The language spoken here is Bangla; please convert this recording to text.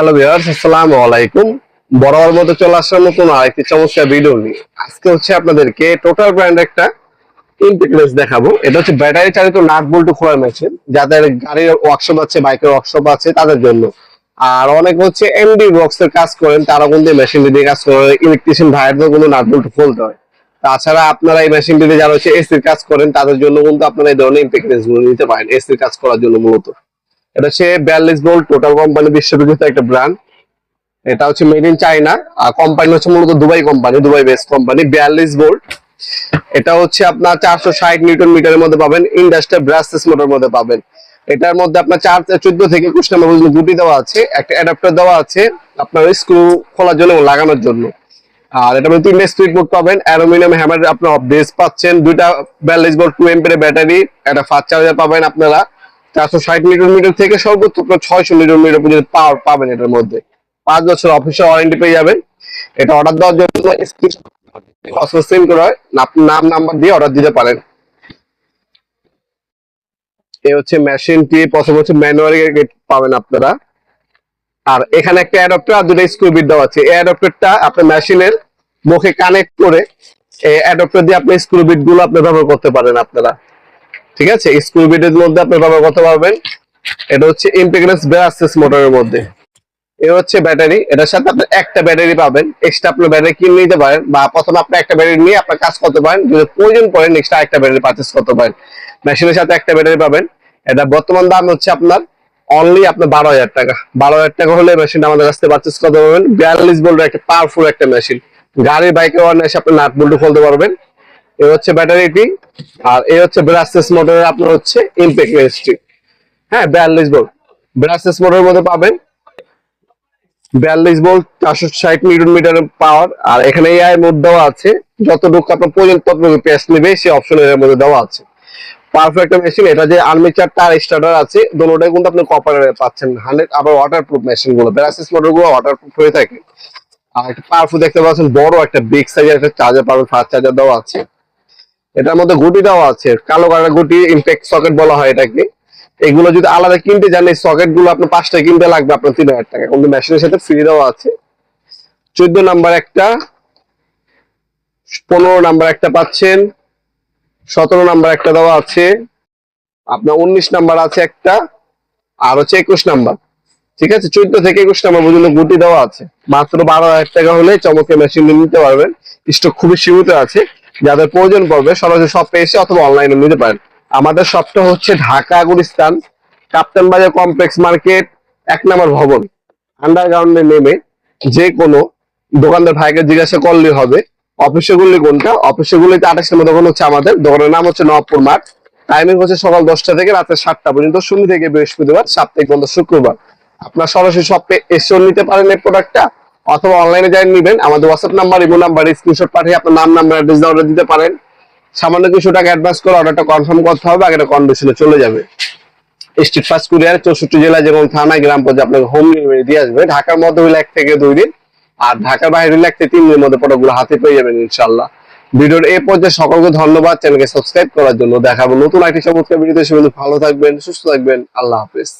হ্যালো ভিউয়ার্স, আসসালামু আলাইকুম। বরাবর মতো চলে আসলাম নতুন আরেকটি চমৎকার ভিডিও নিয়ে। আজকে হচ্ছে আপনাদেরকে টোটাল ব্র্যান্ড একটা ইন্টিগ্রেস দেখাবো। এটা হচ্ছে ব্যাটারি চালিত নাট বল্টু খোলার মেশিন, যাদের গাড়ির ওয়ার্কশপ আছে, বাইকের ওয়ার্কশপ আছে তাদের জন্য। আর অনেক হচ্ছে এমডি বক্স এর কাজ করেন, তারা কিন্তু মেশিন দিয়ে কাজ করে, ইলেকট্রিশিয়ান ভাইয়ারদের কিন্তু নাট বল্টু খুলতে হয়। তাছাড়া আপনারা এই মেশিন দিয়ে যারা হচ্ছে এসির কাজ করেন তাদের জন্য কিন্তু আপনারা এই ধরনের ইন্টিগ্রেস গুলো নিতে পারেন এসির কাজ করার জন্য। মূলত এটা হচ্ছে 42 ভোল্ট টোটাল কোম্পানি, বিশ্ববিখ্যাত একটা ব্র্যান্ড। এটা হচ্ছে মেড ইন চায়না, আর কোম্পানি হচ্ছে মূলত Dubai company, Dubai base company. 42 volt. এটা হচ্ছে আপনার 460 নিউটন মিটারের মধ্যে পাবেন, ইন্ডাস্ট্রিয়াল ব্রাসলেস মোটর মধ্যে পাবেন। এটার মধ্যে আপনার 14 থেকে 21 নম্বর পর্যন্ত গুটি দেওয়া আছে, একটা অ্যাডাপ্টার দেওয়া আছে আপনার স্ক্রু খোলার জন্য এবং লাগানোর জন্য। আর এটা মধ্যে 3টা স্পিড বোর্ড পাবেন, অ্যালুমিনিয়াম হ্যামার আপনার বেস পাচ্ছেন, দুইটা 42 ভোল্ট 2 এম্পিয়ার ব্যাটারি, একটা ফাস্ট চার্জার পাবেন আপনারা। 460 নিউটন মিটার থেকে সর্বোচ্চ 600 নিউটন মিটার পর্যন্ত পাওয়ার পাবেন। এটার মধ্যে 5 বছর অফিসিয়াল ওয়ারেন্টি পেয়ে যাবেন। এটা অর্ডার দেওয়ার জন্য সেন্ড করা হয়, আপনার নাম নাম্বার দিয়ে অর্ডার দিতে পারেন। এই হচ্ছে মেশিনটি, প্রথম হচ্ছে ম্যানুয়ালি পাবেন আপনারা। আর এখানে একটা অ্যাডাপ্টার আর দুটো স্ক্রু বিট দেওয়া আছে। এই অ্যাডাপ্টারটা আপনার মেশিনের মুখে কানেক্ট করে এই অ্যাডাপ্টার দিয়ে আপনি স্ক্রু বিট গুলো আপনি ব্যবহার করতে পারেন আপনারা। ঠিক আছে, স্ক্রু বিটের মধ্যে আপনি ব্যবহার করতে পারবেন। এটা হচ্ছে ইম্পিডেন্স ব্রাসলেস মোটরের মধ্যে। এই হচ্ছে ব্যাটারি, এটার সাথে আপনি একটা ব্যাটারি পাবেন, এক্সট্রা আপনার ব্যাটারি কিনে নিতে পারেন, বা প্রথমে আপনি একটা ব্যাটারি নিয়ে আপনার কাজ করতে পারেন, যদি প্রয়োজন পড়ে নেক্সট আরেকটা ব্যাটারি পারচেজ করতে পারেন। মেশিনের সাথে একটা ব্যাটারি পাবেন। এটা বর্তমান দাম হচ্ছে আপনার অনলি আপনার 12,000 টাকা। 12,000 টাকা হলে মেশিনটা আমাদের কাছ থেকে পারচেজ করতে পারবেন। 42 ভোল্টের একটা পাওয়ারফুল একটা মেশিন, গাড়ির বাইকের অনায়াসে আপনি নাট বল্টু খুলতে পারবেন। এই হচ্ছে ব্যাটারিটি। আর এই হচ্ছে ব্রাসলেস মোটরের আপনার হচ্ছে ইমপ্যাক্ট রেজিস্ট্রি। হ্যাঁ, 42 ভোল্ট ব্রাসলেস মোটরের মধ্যে পাবেন। 42 ভোল্ট 460 নিউটন মিটারের পাওয়ার। আর এখানে এআই মোড দেওয়া আছে, যতটুকু আপনার প্রয়োজন ততটুকু পেস নেবে সেই অপশন এর মধ্যে দেওয়া আছে। Perfect machine. এটা যে আর্মেচার তার স্টার্টার আছে, দুটোটাই কিন্তু আপনি কপারে পাচ্ছেন 100। আবার ওয়াটারপ্রুফ মেশিন গুলো, ব্রাসলেস মোটর গুলো ওয়াটারপ্রুফ হয়ে থাকে। আর একটা পাওয়ারফুল দেখতে পাচ্ছেন, বড় একটা বিগ সাইজের একটা চার্জার পাবেন, ফাস্ট চার্জার দেওয়া আছে। এটার মধ্যে গুটি দেওয়া আছে, কালো কালার গুটি, ইম্প্যাক্ট সকেট বলা হয় এটাকে। এগুলো যদি আলাদা কিনতে যান, এই সকেট গুলো আপনার 5টা কিনতে লাগবে আপনার 3,000 টাকা, কিন্তু মেশিনের সাথে ফ্রি দেওয়া আছে। 14 নাম্বার একটা, 15 নাম্বার একটা পাচ্ছেন, 17 নাম্বার একটা দেওয়া আছে আপনার, 19 নাম্বার আছে একটা, আর হচ্ছে 21 নাম্বার। ঠিক আছে, 14 থেকে 21 নাম্বার পর্যন্ত গুটি দেওয়া আছে। মাত্র 12,000 টাকা হলে চমৎকার মেশিন নিতে পারবেন। স্টক খুবই সীমিত আছে, যাদের প্রয়োজন পড়বে সরাসরি শপে এসে অথবা অনলাইনে নিতে পারেন। আমাদের শপটা হচ্ছে ঢাকা গুলিস্তান কাপ্তান বাজার কমপ্লেক্স মার্কেট 1 নম্বর ভবন, আন্ডারগ্রাউন্ডে নেমে যে কোনো দোকানদার ভাইকে জিজ্ঞাসা করলে হবে অফিসে গুলি কোনটা। অফিসে গুলিতে 28 নম্বর দোকান হচ্ছে আমাদের। দোকানের নাম হচ্ছে নবপুর মাঠ। টাইমিং হচ্ছে সকাল 10টা থেকে রাতে 7টা পর্যন্ত, শনি থেকে বৃহস্পতিবার, সাপ্তাহিক বন্ধ শুক্রবার। আপনার সরাসরি শপে এসেও নিতে পারেন এই প্রোডাক্টটা, অথবা অনলাইনে যাই নিবেন। আমাদের WhatsApp number, imo number screenshot পাঠিয়ে আপনার নাম, নাম্বার, অ্যাড্রেস দিয়ে অর্ডার দিতে পারেন। সামান্য কিছু টাকা অ্যাডভান্স করে অর্ডারটা কনফার্ম করতে হবে, আগে কন্ডিশনে চলে যাবে। স্ট্রিট ফাস্ট কুরিয়ার 64 জেলায় যেমন থানায়, গ্রাম পর্যায়ে আপনাকে হোম ডেলিভারি দিয়ে আসবে। ঢাকার মধ্যে হইলে 1 থেকে 2 দিন, আর ঢাকার বাইরে হইলে 1 থেকে 3 দিনের মধ্যে প্রোডাক্টগুলো হাতে পেয়ে যাবেন ইনশাআল্লাহ। ভিডিওর এই পর্যায়ে সকলকে ধন্যবাদ চ্যানেলকে সাবস্ক্রাইব করার জন্য। দেখাবো নতুন আইটি চমৎকার ভিডিওতে। সে ভালো থাকবেন, সুস্থ থাকবেন। আল্লাহ হাফেজ।